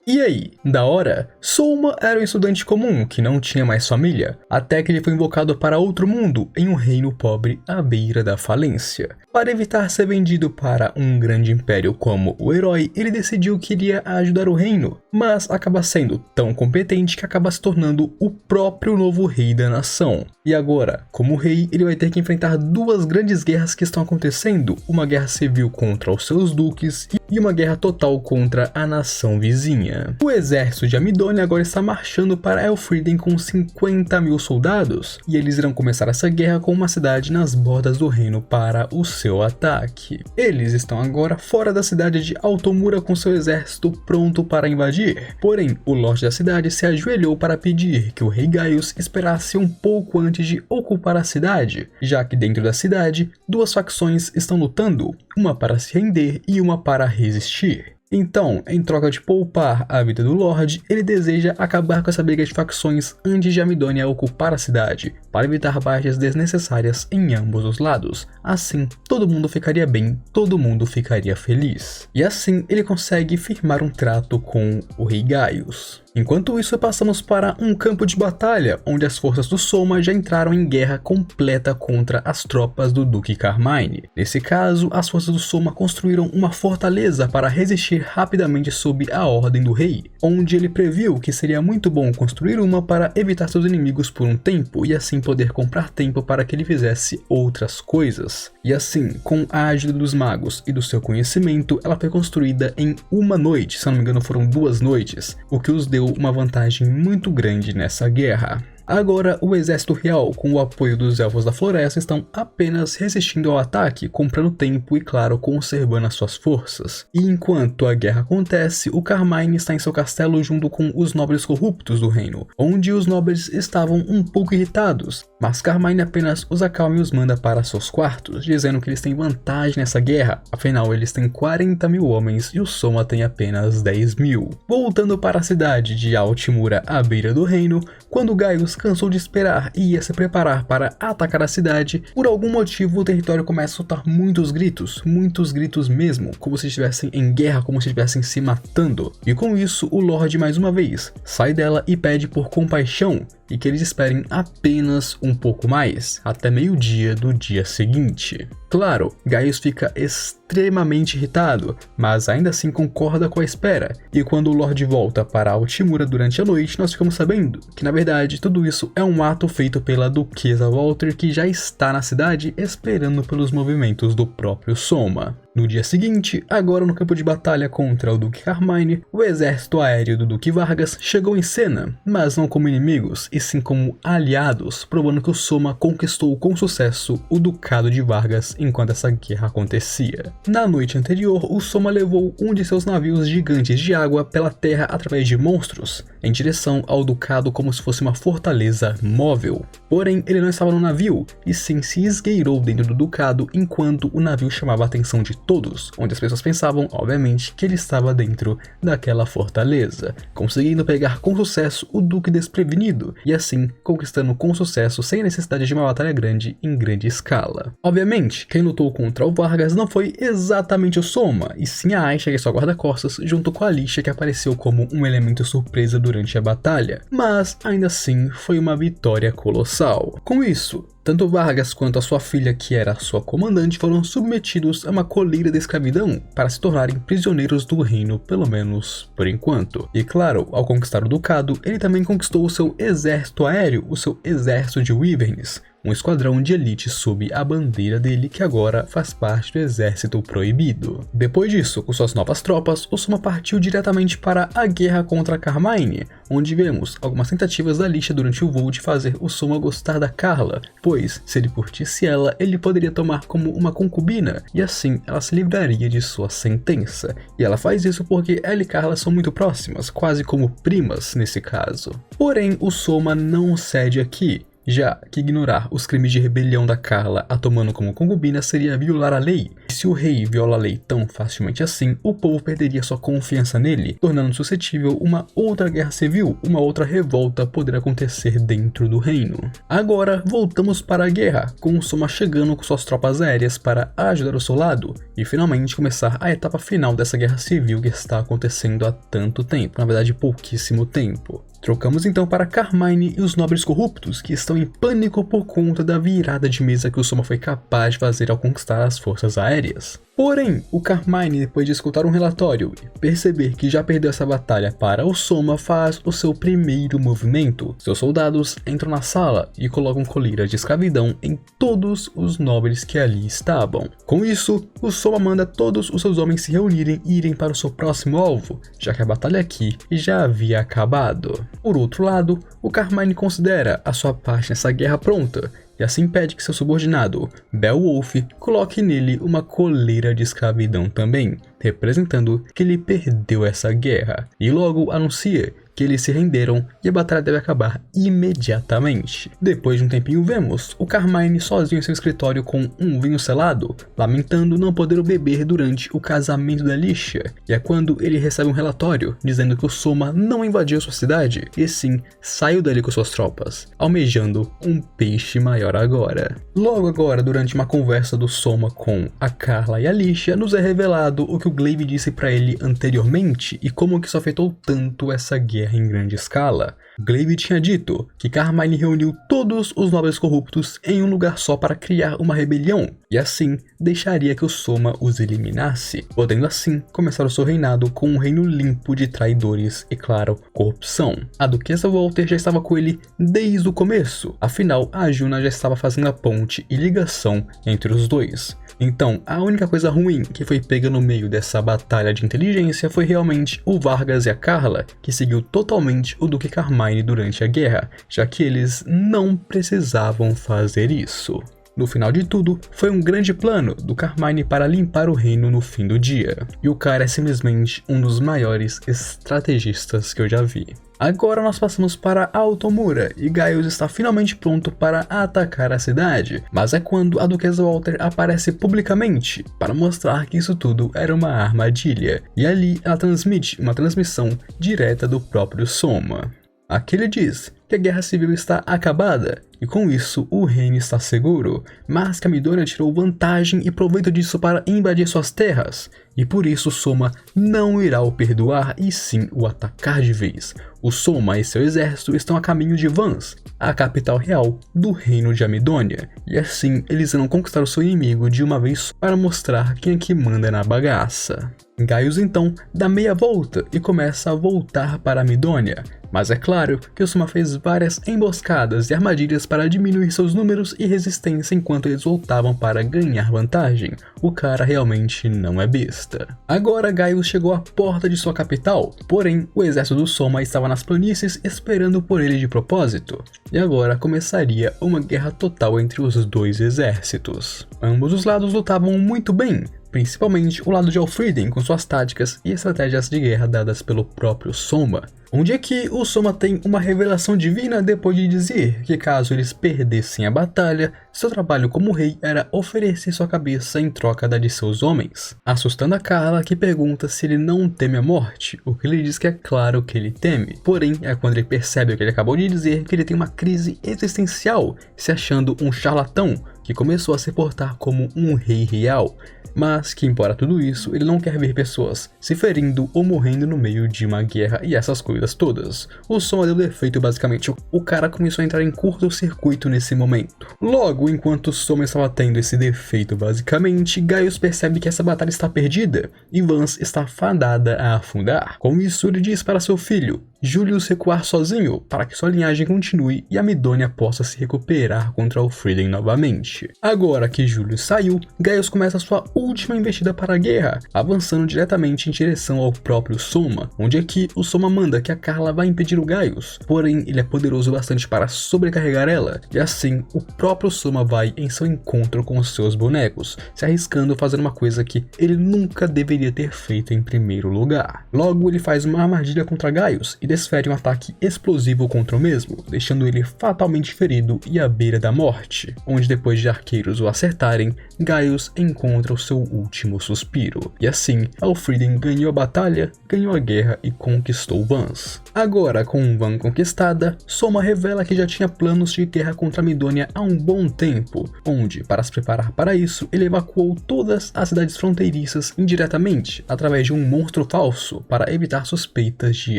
E aí, da hora? Soma era um estudante comum que não tinha mais família, até que ele foi invocado para outro mundo em um reino pobre à beira da falência. Para evitar ser vendido para um grande império como o herói, ele decidiu que iria ajudar o reino, mas acaba sendo tão competente que acaba se tornando o próprio novo rei da nação. E agora, como rei, ele vai ter que enfrentar duas grandes guerras que estão acontecendo, uma guerra civil contra os seus duques e uma guerra total contra a nação vizinha. O exército de Amidônia agora está marchando para Elfriden com 50 mil soldados, e eles irão começar essa guerra com uma cidade nas bordas do reino para o seu ataque. Eles estão agora fora da cidade de Altomura com seu exército pronto para invadir, porém o Lorde da cidade se ajoelhou para pedir que o rei Gaius esperasse um pouco antes de ocupar a cidade, já que dentro da cidade duas facções estão lutando, uma para se render e uma para resistir. Então, em troca de poupar a vida do Lorde, ele deseja acabar com essa briga de facções antes de Amidônia ocupar a cidade, para evitar baixas desnecessárias em ambos os lados. Assim, todo mundo ficaria bem, todo mundo ficaria feliz. E assim, ele consegue firmar um trato com o rei Gaius. Enquanto isso, passamos para um campo de batalha, onde as forças do Soma já entraram em guerra completa contra as tropas do Duque Carmine. Nesse caso, as forças do Soma construíram uma fortaleza para resistir rapidamente sob a ordem do rei, onde ele previu que seria muito bom construir uma para evitar seus inimigos por um tempo e assim poder comprar tempo para que ele fizesse outras coisas. E assim, com a ajuda dos magos e do seu conhecimento, ela foi construída em uma noite, se não me engano foram 2 noites, o que os deu uma vantagem muito grande nessa guerra. Agora, o exército real, com o apoio dos Elfos da Floresta, estão apenas resistindo ao ataque, comprando tempo e, claro, conservando as suas forças. E enquanto a guerra acontece, o Carmine está em seu castelo junto com os nobres corruptos do reino, onde os nobres estavam um pouco irritados, mas Carmine apenas os acalma e os manda para seus quartos, dizendo que eles têm vantagem nessa guerra, afinal eles têm 40 mil homens e o Soma tem apenas 10 mil. Voltando para a cidade de Altimura à beira do reino, quando Gaius cansou de esperar e ia se preparar para atacar a cidade, por algum motivo o território começa a soltar muitos gritos mesmo, como se estivessem em guerra, como se estivessem se matando. E com isso, o Lorde mais uma vez sai dela e pede por compaixão, e que eles esperem apenas um pouco mais, até meio-dia do dia seguinte. Claro, Gaius fica extremamente irritado, mas ainda assim concorda com a espera, e quando o Lorde volta para Altimura durante a noite, nós ficamos sabendo que na verdade tudo isso é um ato feito pela Duquesa Walter, que já está na cidade esperando pelos movimentos do próprio Soma. No dia seguinte, agora no campo de batalha contra o Duque Carmine, o exército aéreo do Duque Vargas chegou em cena, mas não como inimigos, e sim como aliados, provando que o Soma conquistou com sucesso o Ducado de Vargas enquanto essa guerra acontecia. Na noite anterior, o Soma levou um de seus navios gigantes de água pela terra através de monstros, em direção ao Ducado como se fosse uma fortaleza móvel. Porém, ele não estava no navio, e sim se esgueirou dentro do Ducado enquanto o navio chamava a atenção de todos, onde as pessoas pensavam, obviamente, que ele estava dentro daquela fortaleza, conseguindo pegar com sucesso o Duque desprevenido, e assim conquistando com sucesso sem a necessidade de uma batalha grande em grande escala. Obviamente, quem lutou contra o Vargas não foi exatamente o Soma, e sim a Aisha e sua guarda-costas, junto com a Lixa, que apareceu como um elemento surpresa durante a batalha, mas ainda assim foi uma vitória colossal. Com isso, tanto Vargas quanto a sua filha, que era sua comandante, foram submetidos a uma coleira de escravidão para se tornarem prisioneiros do reino, pelo menos por enquanto. E claro, ao conquistar o ducado, ele também conquistou o seu exército aéreo, o seu exército de Wyverns, um esquadrão de elite sob a bandeira dele que agora faz parte do exército proibido. Depois disso, com suas novas tropas, o Soma partiu diretamente para a guerra contra Carmine, onde vemos algumas tentativas da Lixa durante o voo de fazer o Soma gostar da Carla, pois se ele curtisse ela, ele poderia tomar como uma concubina, e assim ela se livraria de sua sentença. E ela faz isso porque ela e Carla são muito próximas, quase como primas nesse caso. Porém, o Soma não cede aqui, já que ignorar os crimes de rebelião da Carla a tomando como concubina seria violar a lei. se o rei viola a lei tão facilmente assim, o povo perderia sua confiança nele, tornando suscetível uma outra guerra civil, uma outra revolta poder acontecer dentro do reino. Agora voltamos para a guerra, com o Soma chegando com suas tropas aéreas para ajudar o seu lado e finalmente começar a etapa final dessa guerra civil que está acontecendo há tanto tempo, na verdade pouquíssimo tempo. Trocamos então para Carmine e os nobres corruptos, que estão em pânico por conta da virada de mesa que o Soma foi capaz de fazer ao conquistar as forças aéreas. Porém, o Carmine, depois de escutar um relatório e perceber que já perdeu essa batalha para o Soma, faz o seu primeiro movimento. Seus soldados entram na sala e colocam coleira de escravidão em todos os nobres que ali estavam. Com isso, o Soma manda todos os seus homens se reunirem e irem para o seu próximo alvo, já que a batalha aqui já havia acabado. Por outro lado, o Carmine considera a sua parte nessa guerra pronta, e assim pede que seu subordinado, Beowulf, coloque nele uma coleira de escravidão também, representando que ele perdeu essa guerra, e logo anuncia que eles se renderam e a batalha deve acabar imediatamente. Depois de um tempinho vemos o Carmine sozinho em seu escritório com um vinho selado, lamentando não poder beber durante o casamento da Alicia, e é quando ele recebe um relatório dizendo que o Soma não invadiu sua cidade, e sim saiu dali com suas tropas, almejando um peixe maior agora. Logo agora, durante uma conversa do Soma com a Carla e a Alicia, nos é revelado o que o Glaive disse para ele anteriormente e como que isso afetou tanto essa guerra em grande escala. Glaive tinha dito que Carmine reuniu todos os nobres corruptos em um lugar só para criar uma rebelião, e assim deixaria que o Soma os eliminasse, podendo assim começar o seu reinado com um reino limpo de traidores e, claro, corrupção. A duquesa Walter já estava com ele desde o começo, afinal a Juna já estava fazendo a ponte e ligação entre os dois. Então, a única coisa ruim que foi pega no meio dessa batalha de inteligência foi realmente o Vargas e a Carla, que seguiu totalmente o Duque Carmine durante a guerra, já que eles não precisavam fazer isso. No final de tudo, foi um grande plano do Carmine para limpar o reino no fim do dia, e o cara é simplesmente um dos maiores estrategistas que eu já vi. Agora nós passamos para Altomura e Gaius está finalmente pronto para atacar a cidade, mas é quando a duquesa Walter aparece publicamente para mostrar que isso tudo era uma armadilha, e ali ela transmite uma transmissão direta do próprio Soma. Aqui ele diz que a guerra civil está acabada e com isso o reino está seguro, mas que a Midônia tirou vantagem e proveito disso para invadir suas terras, e por isso Soma não irá o perdoar e sim o atacar de vez. O Soma e seu exército estão a caminho de Vans, a capital real do reino de Amidônia, e assim eles irão conquistar o seu inimigo de uma vez para mostrar quem é que manda na bagaça. Gaius então dá meia volta e começa a voltar para Amidônia, mas é claro que o Soma fez várias emboscadas e armadilhas para diminuir seus números e resistência enquanto eles voltavam para ganhar vantagem. O cara realmente não é besta. Agora Gaius chegou à porta de sua capital, porém o exército do Soma estava nas planícies esperando por ele de propósito, e agora começaria uma guerra total entre os dois exércitos. Ambos os lados lutavam muito bem, principalmente o lado de Alfriden com suas táticas e estratégias de guerra dadas pelo próprio Soma, onde é que o Soma tem uma revelação divina depois de dizer que caso eles perdessem a batalha, seu trabalho como rei era oferecer sua cabeça em troca da de seus homens, assustando a Carla, que pergunta se ele não teme a morte, o que ele diz que é claro que ele teme, porém é quando ele percebe o que ele acabou de dizer que ele tem uma crise existencial, se achando um charlatão, que começou a se portar como um rei real, mas que, embora tudo isso, ele não quer ver pessoas se ferindo ou morrendo no meio de uma guerra e essas coisas todas. O Soma deu defeito basicamente, o cara começou a entrar em curto-circuito nesse momento. Logo, enquanto o Soma estava tendo esse defeito basicamente, Gaius percebe que essa batalha está perdida e Vans está fadada a afundar. Com isso, ele diz para seu filho, Julius, recuar sozinho para que sua linhagem continue e a Midônia possa se recuperar contra Alfriden novamente. Agora que Julius saiu, Gaius começa sua última investida para a guerra, avançando diretamente em direção ao próprio Soma, onde aqui o Soma manda que a Carla vai impedir o Gaius, porém ele é poderoso bastante para sobrecarregar ela, e assim o próprio Soma vai em seu encontro com os seus bonecos, se arriscando fazendo uma coisa que ele nunca deveria ter feito em primeiro lugar. Logo ele faz uma armadilha contra Gaius e desfere um ataque explosivo contra o mesmo, deixando ele fatalmente ferido e à beira da morte, onde depois de arqueiros o acertarem, Gaius encontra o seu último suspiro, e assim Elfriden ganhou a batalha, ganhou a guerra e conquistou Vans. Agora, com Van conquistada, Soma revela que já tinha planos de guerra contra Midônia há um bom tempo, onde, para se preparar para isso, ele evacuou todas as cidades fronteiriças indiretamente, através de um monstro falso, para evitar suspeitas de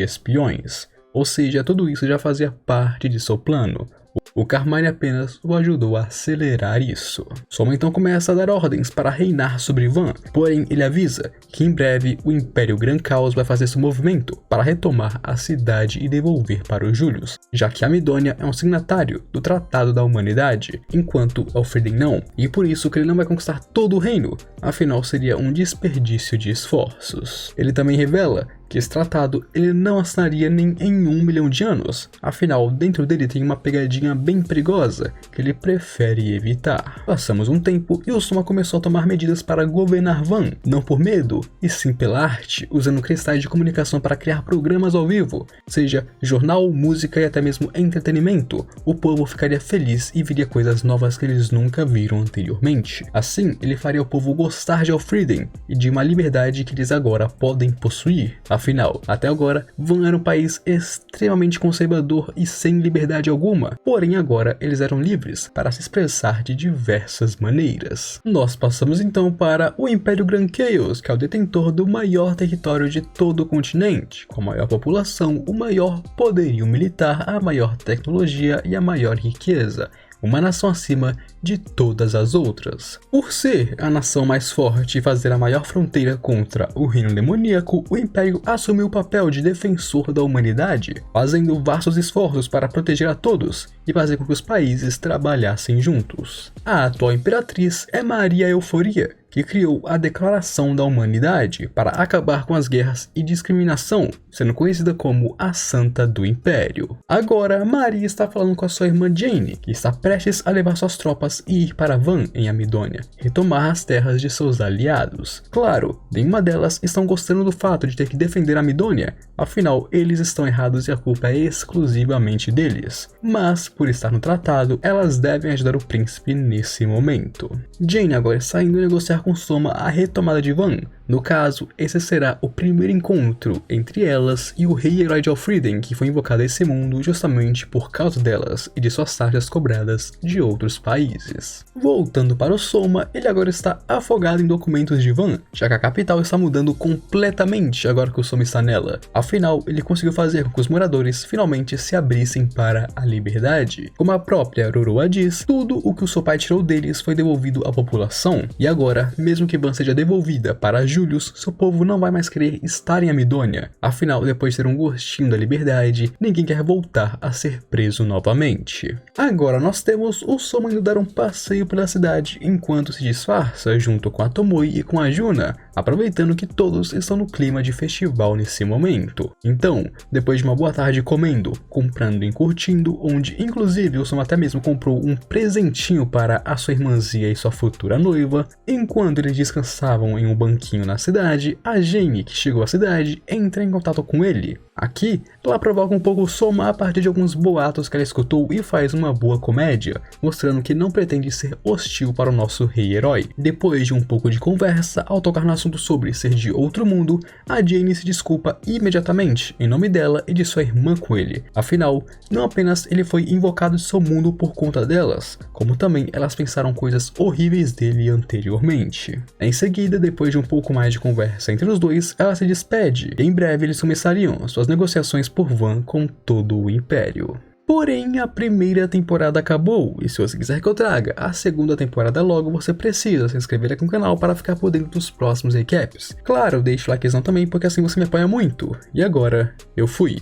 espiões. Ou seja, tudo isso já fazia parte de seu plano. O Carmine apenas o ajudou a acelerar isso. Soma então começa a dar ordens para reinar sobre Van, porém ele avisa que em breve o Império Gran Caos vai fazer seu movimento para retomar a cidade e devolver para os Július, já que a Midônia é um signatário do Tratado da Humanidade, enquanto Elfriden não, e por isso que ele não vai conquistar todo o reino, afinal seria um desperdício de esforços. Ele também revela que esse tratado ele não assinaria nem em 1 milhão de anos, afinal dentro dele tem uma pegadinha bem perigosa que ele prefere evitar. Passamos um tempo e o Soma começou a tomar medidas para governar Van, não por medo, e sim pela arte, usando cristais de comunicação para criar programas ao vivo, seja jornal, música e até mesmo entretenimento. O povo ficaria feliz e viria coisas novas que eles nunca viram anteriormente. Assim, ele faria o povo gostar de Elfriden e de uma liberdade que eles agora podem possuir. Afinal, até agora, Van era um país extremamente conservador e sem liberdade alguma, porém agora eles eram livres para se expressar de diversas maneiras. Nós passamos então para o Império Gran Chaos, que é o detentor do maior território de todo o continente, com a maior população, o maior poderio militar, a maior tecnologia e a maior riqueza. Uma nação acima de todas as outras. Por ser a nação mais forte e fazer a maior fronteira contra o reino demoníaco, o Império assumiu o papel de defensor da humanidade, fazendo vastos esforços para proteger a todos e fazer com que os países trabalhassem juntos. A atual imperatriz é Maria Euforia, que criou a Declaração da Humanidade para acabar com as guerras e discriminação, sendo conhecida como a Santa do Império. Agora, Maria está falando com a sua irmã Jane, que está prestes a levar suas tropas e ir para Van, em Amidônia, retomar as terras de seus aliados. Claro, nenhuma delas estão gostando do fato de ter que defender Amidônia, afinal, eles estão errados e a culpa é exclusivamente deles. Mas, por estar no tratado, elas devem ajudar o príncipe nesse momento. Jane agora está indo negociar com Soma a retomada de Van. No caso, esse será o primeiro encontro entre elas e o rei herói de Elfriden, que foi invocado a esse mundo justamente por causa delas e de suas taxas cobradas de outros países. Voltando para o Soma, ele agora está afogado em documentos de Van, já que a capital está mudando completamente agora que o Soma está nela. Afinal, ele conseguiu fazer com que os moradores finalmente se abrissem para a liberdade. Como a própria Roroa diz, tudo o que o seu pai tirou deles foi devolvido à população, e agora, mesmo que Van seja devolvida para Július, seu povo não vai mais querer estar em Amidônia. Afinal, depois de ter um gostinho da liberdade, ninguém quer voltar a ser preso novamente. Agora nós temos o Soma indo dar um passeio pela cidade enquanto se disfarça junto com a Tomoe e com a Juna, aproveitando que todos estão no clima de festival nesse momento. Então, depois de uma boa tarde comendo, comprando e curtindo, onde inclusive o Soma até mesmo comprou um presentinho para a sua irmãzinha e sua futura noiva, enquanto eles descansavam em um banquinho na cidade, a Jane, que chegou à cidade, entra em contato com ele. Aqui, ela provoca um pouco o Soma a partir de alguns boatos que ela escutou e faz uma boa comédia, mostrando que não pretende ser hostil para o nosso rei-herói. Depois de um pouco de conversa, ao tocar no assunto sobre ser de outro mundo, a Jane se desculpa imediatamente, em nome dela e de sua irmã com ele. Afinal, não apenas ele foi invocado de seu mundo por conta delas, como também elas pensaram coisas horríveis dele anteriormente. Em seguida, depois de um pouco mais de conversa entre os dois, ela se despede, e em breve eles começariam suas negociações por Van com todo o Império. Porém, a primeira temporada acabou, e se você quiser que eu traga a segunda temporada logo, você precisa se inscrever aqui no canal para ficar por dentro dos próximos recaps. Claro, deixe o likezão também, porque assim você me apoia muito. E agora, eu fui!